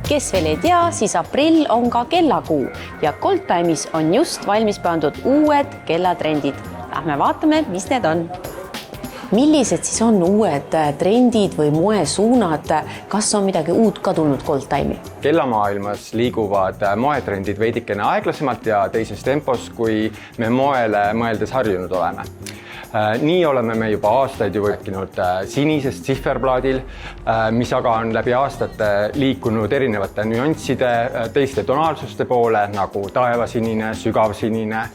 Kes veel ei tea, siis aprill on ka kellakuu ja Goldtime'is on just valmis pandud uued kellatrendid. Lähme vaatame, mis need on. Millised siis on uued trendid või moesuunad? Kas on midagi uut ka tulnud Goldtime'i? Kellamaailmas liiguvad moetrendid veidikene aeglasemalt ja teises tempos, kui me moele mõeldes harjunud oleme. Nii oleme me juba aastaid ju rääkinud sinisest sihverplaadil, mis aga on läbi aastate liikunud erinevate nüansside, teiste tonaalsuste poole, nagu taevasinine, sügavsinine,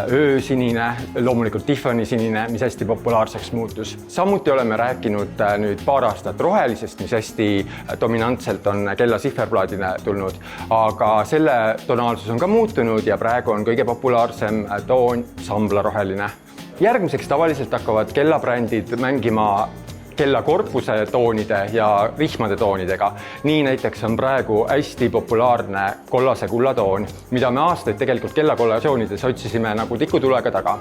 öösinine, loomulikult Tiffany sinine, mis hästi populaarseks muutus. Samuti oleme rääkinud nüüd paar aastat rohelisest, mis hästi dominantselt on kella sihverplaadina tulnud, aga selle tonaalsus on ka muutunud ja praegu on kõige populaarsem toon samblaroheline. Järgmiseks tavaliselt hakkavad kellabrändid mängima kellakorpuse toonide ja rihmade toonidega. Nii näiteks on praegu hästi populaarne kollase kullatoon, mida me aastaid tegelikult kellakollatsioonides otsisime nagu tikutulega taga.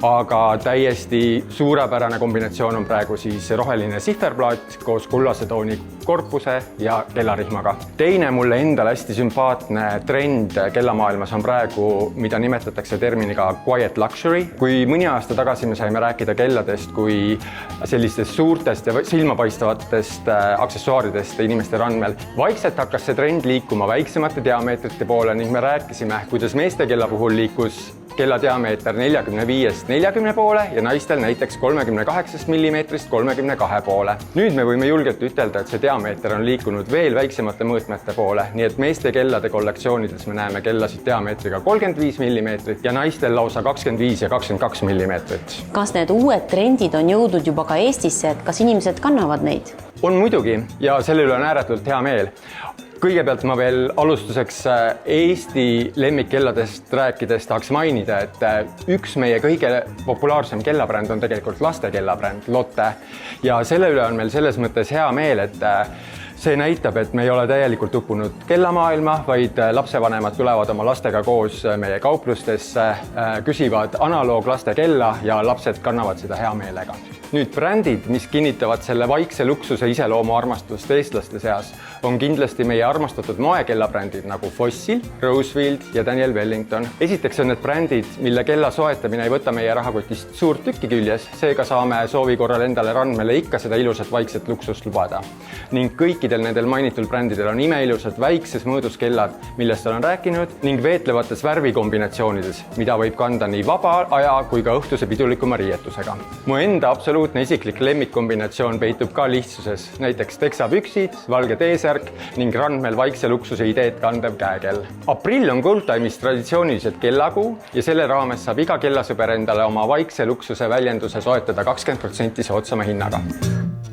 Aga täiesti suurepärane kombinatsioon on praegu siis roheline sihverplaat koos kullase tooni korpuse ja kellarihmaga. Teine mulle endale hästi sümpaatne trend kellamaailmas on praegu, mida nimetatakse terminiga quiet luxury. Kui mõni aasta tagasi me saime rääkida kelladest kui sellistest suurtest ja silmapaistavatest aksessuaaridest inimeste randmel. Vaikselt hakkas see trend liikuma väiksemate diameetrite poole ning me rääkisime, kuidas meeste kella puhul liikus kella diameeter 45-40 poole ja naistel näiteks 38 mm 32 poole. Nüüd me võime julgelt ütelda, et see diameeter on liikunud veel väiksemate mõõtmete poole, nii et meeste kellade kollektsioonides me näeme kellasid diameetriga 35 mm ja naistel lausa 25 ja 22 mm. Kas need uued trendid on jõudnud juba ka Eestisse, et kas inimesed kannavad neid? On muidugi ja selle üle on ääretult hea meel. Kõigepealt ma veel alustuseks Eesti lemmikkelladest rääkides tahaks mainida, et üks meie kõige populaarsem kellabränd on tegelikult laste kellabränd Lotte ja selle üle on meil selles mõttes hea meel, et see näitab, et me ei ole täielikult uppunud kellamaailma, vaid lapsevanemad tulevad oma lastega koos meie kauplustesse, küsivad analooglaste kella ja lapsed kannavad seda hea meelega. Nüüd brändid, mis kinnitavad selle vaikse luksuse iseloomu armastust eestlaste seas, on kindlasti meie armastatud moekellabrändid nagu Fossil, Rosefield ja Daniel Wellington. Esiteks on need brändid, mille kella soetamine ei võta meie rahakotist suurt tükki küljes, seega saame soovi korral endale randmele ikka seda ilusat vaikset luksust lubada. Ning kõikidel nendel mainitul brändidel on imeilusad väikses mõõdus kellad, millest olen rääkinud, ning veetlevates värvikombinatsioonides, mida võib kanda nii vaba aja kui ka õhtuse pidulikuma riietusega. Mu enda absoluutne isiklik lemmikkombinatsioon peitub ka lihtsuses, näiteks teksapüksid, valge T-särk ning randmel vaikse luksuse ideed kandev käekell. Aprill on Goldtime'is traditsiooniliselt kellakuu ja selle raames saab iga kellasõber endale oma vaikse luksuse väljenduse soetada 20% soodsama hinnaga.